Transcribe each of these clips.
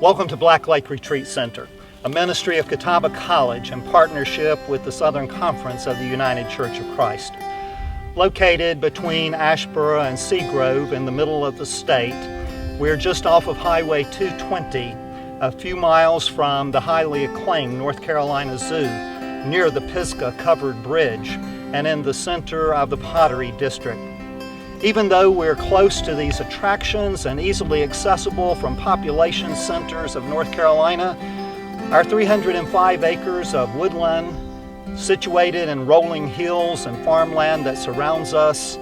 Welcome to Black Lake Retreat Center, a ministry of Catawba College in partnership with the Southern Conference of the United Church of Christ. Located between Asheboro and Seagrove in the middle of the state, we're just off of Highway 220, a few miles from the highly acclaimed North Carolina Zoo, near the Pisgah Covered Bridge, and in the center of the Pottery District. Even though we're close to these attractions and easily accessible from population centers of North Carolina, our 305 acres of woodland situated in rolling hills and farmland that surrounds us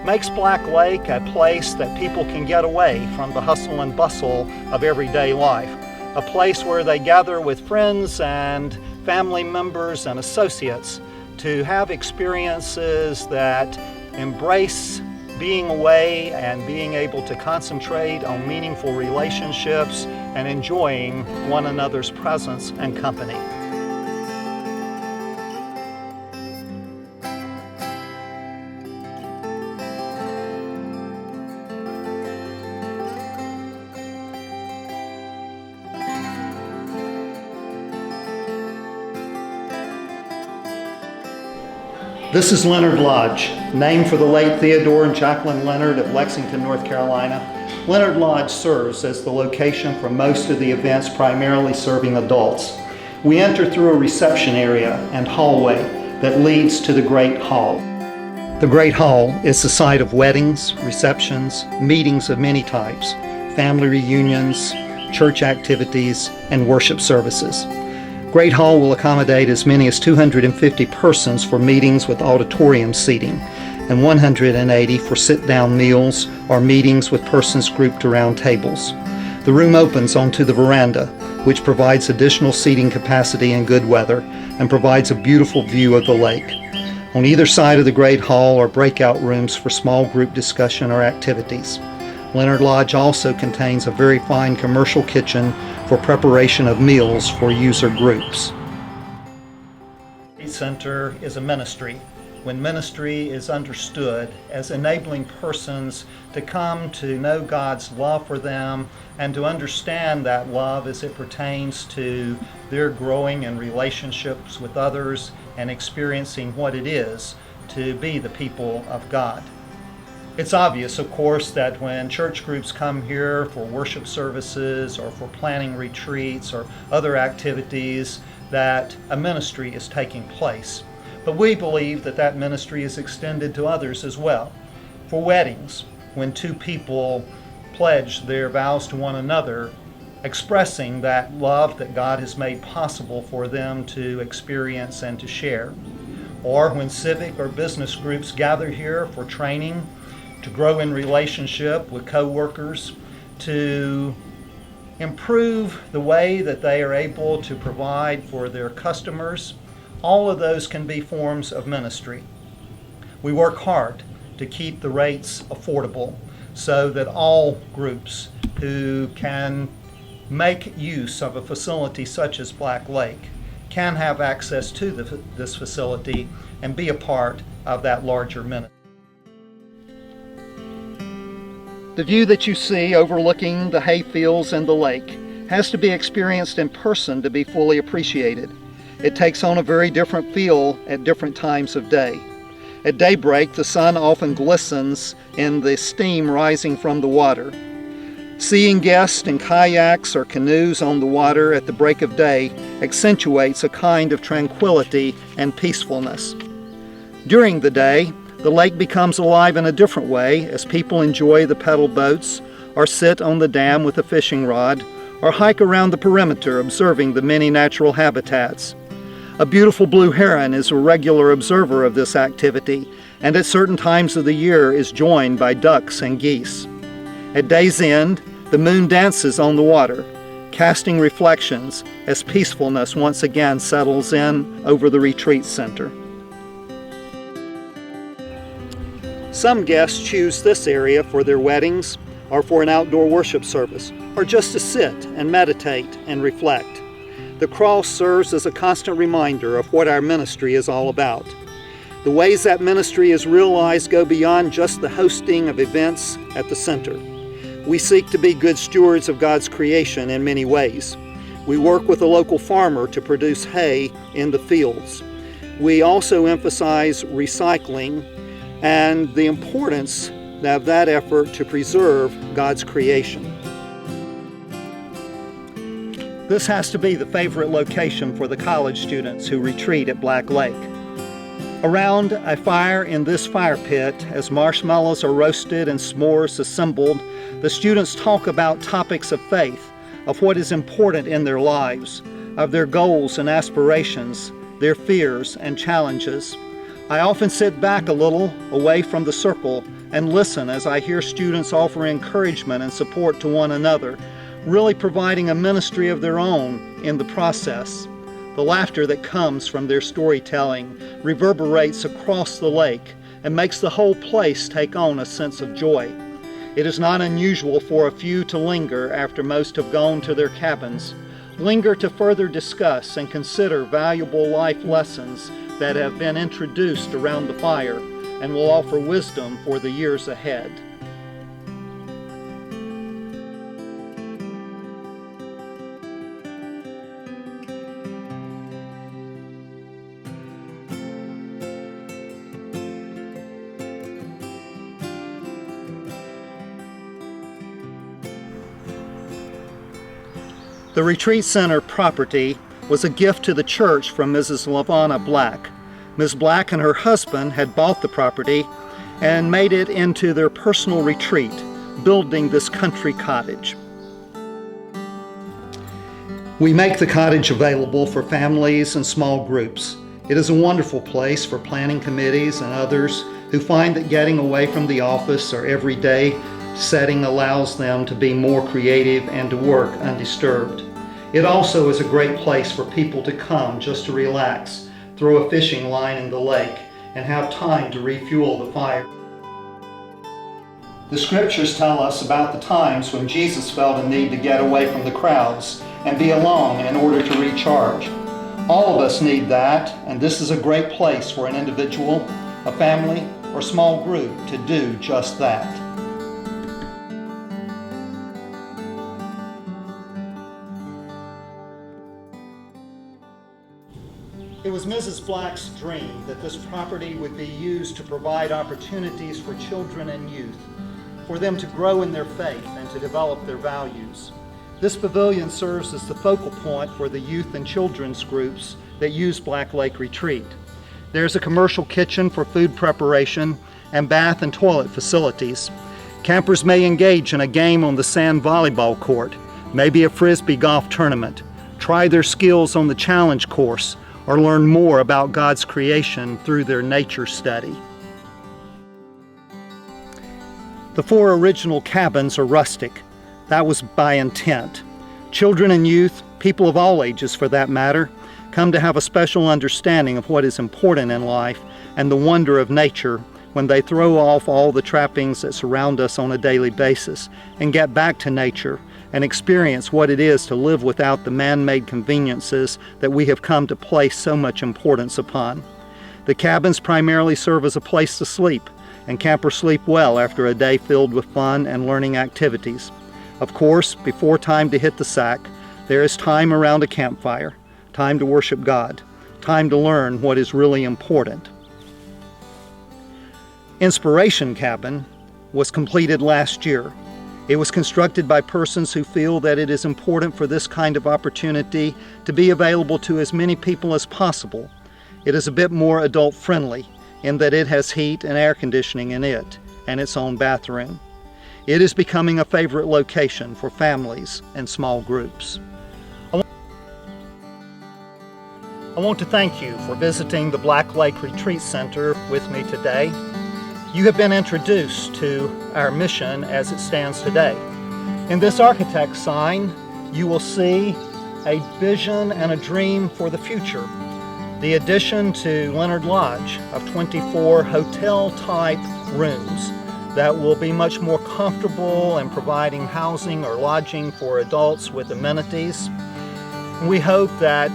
makes Black Lake a place that people can get away from the hustle and bustle of everyday life, a place where they gather with friends and family members and associates to have experiences that embrace being away and being able to concentrate on meaningful relationships and enjoying one another's presence and company. This is Leonard Lodge, named for the late Theodore and Jacqueline Leonard of Lexington, North Carolina. Leonard Lodge serves as the location for most of the events, primarily serving adults. We enter through a reception area and hallway that leads to the Great Hall. The Great Hall is the site of weddings, receptions, meetings of many types, family reunions, church activities, and worship services. Great Hall will accommodate as many as 250 persons for meetings with auditorium seating and 180 for sit-down meals or meetings with persons grouped around tables. The room opens onto the veranda, which provides additional seating capacity in good weather and provides a beautiful view of the lake. On either side of the Great Hall are breakout rooms for small group discussion or activities. Leonard Lodge also contains a very fine commercial kitchen for preparation of meals for user groups. The Center is a ministry. When ministry is understood as enabling persons to come to know God's love for them and to understand that love as it pertains to their growing in relationships with others and experiencing what it is to be the people of God. It's obvious, of course, that when church groups come here for worship services or for planning retreats or other activities, that a ministry is taking place. But we believe that that ministry is extended to others as well. For weddings, when two people pledge their vows to one another, expressing that love that God has made possible for them to experience and to share. Or when civic or business groups gather here for training, to grow in relationship with co-workers, to improve the way that they are able to provide for their customers. All of those can be forms of ministry. We work hard to keep the rates affordable so that all groups who can make use of a facility such as Black Lake can have access to this facility and be a part of that larger ministry. The view that you see overlooking the hayfields and the lake has to be experienced in person to be fully appreciated. It takes on a very different feel at different times of day. At daybreak, the sun often glistens in the steam rising from the water. Seeing guests in kayaks or canoes on the water at the break of day accentuates a kind of tranquility and peacefulness. During the day, the lake becomes alive in a different way as people enjoy the pedal boats or sit on the dam with a fishing rod or hike around the perimeter observing the many natural habitats. A beautiful blue heron is a regular observer of this activity and at certain times of the year is joined by ducks and geese. At day's end, the moon dances on the water, casting reflections as peacefulness once again settles in over the retreat center. Some guests choose this area for their weddings or for an outdoor worship service, or just to sit and meditate and reflect. The cross serves as a constant reminder of what our ministry is all about. The ways that ministry is realized go beyond just the hosting of events at the center. We seek to be good stewards of God's creation in many ways. We work with a local farmer to produce hay in the fields. We also emphasize recycling and the importance of that effort to preserve God's creation. This has to be the favorite location for the college students who retreat at Black Lake. Around a fire in this fire pit, as marshmallows are roasted and s'mores assembled, the students talk about topics of faith, of what is important in their lives, of their goals and aspirations, their fears and challenges. I often sit back a little away from the circle and listen as I hear students offer encouragement and support to one another, really providing a ministry of their own in the process. The laughter that comes from their storytelling reverberates across the lake and makes the whole place take on a sense of joy. It is not unusual for a few to linger after most have gone to their cabins, linger to further discuss and consider valuable life lessons that have been introduced around the fire and will offer wisdom for the years ahead. The Retreat Center property was a gift to the church from Mrs. LaVonna Black. Ms. Black and her husband had bought the property and made it into their personal retreat, building this country cottage. We make the cottage available for families and small groups. It is a wonderful place for planning committees and others who find that getting away from the office or everyday setting allows them to be more creative and to work undisturbed. It also is a great place for people to come just to relax, throw a fishing line in the lake, and have time to refuel the fire. The scriptures tell us about the times when Jesus felt a need to get away from the crowds and be alone in order to recharge. All of us need that, and this is a great place for an individual, a family, or small group to do just that. It was Mrs. Black's dream that this property would be used to provide opportunities for children and youth, for them to grow in their faith and to develop their values. This pavilion serves as the focal point for the youth and children's groups that use Black Lake Retreat. There's a commercial kitchen for food preparation and bath and toilet facilities. Campers may engage in a game on the sand volleyball court, maybe a frisbee golf tournament, try their skills on the challenge course, or learn more about God's creation through their nature study. The 4 original cabins are rustic. That was by intent. Children and youth, people of all ages for that matter, come to have a special understanding of what is important in life and the wonder of nature when they throw off all the trappings that surround us on a daily basis and get back to nature and experience what it is to live without the man-made conveniences that we have come to place so much importance upon. The cabins primarily serve as a place to sleep, and campers sleep well after a day filled with fun and learning activities. Of course, before time to hit the sack, there is time around a campfire, time to worship God, time to learn what is really important. Inspiration Cabin was completed last year. It was constructed by persons who feel that it is important for this kind of opportunity to be available to as many people as possible. It is a bit more adult-friendly in that it has heat and air conditioning in it and its own bathroom. It is becoming a favorite location for families and small groups. I want to thank you for visiting the Black Lake Retreat Center with me today. You have been introduced to our mission as it stands today. In this architect's sign, you will see a vision and a dream for the future. The addition to Leonard Lodge of 24 hotel-type rooms that will be much more comfortable and providing housing or lodging for adults with amenities. We hope that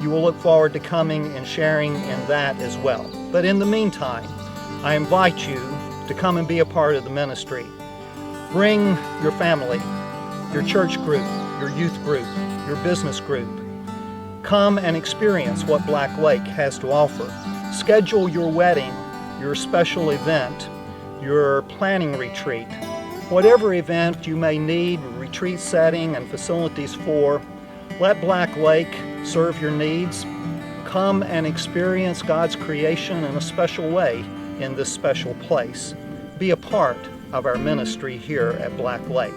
you will look forward to coming and sharing in that as well. But in the meantime, I invite you to come and be a part of the ministry. Bring your family, your church group, your youth group, your business group. Come and experience what Black Lake has to offer. Schedule your wedding, your special event, your planning retreat. Whatever event you may need retreat setting and facilities for, let Black Lake serve your needs. Come and experience God's creation in a special way in this special place. Be a part of our ministry here at Black Lake.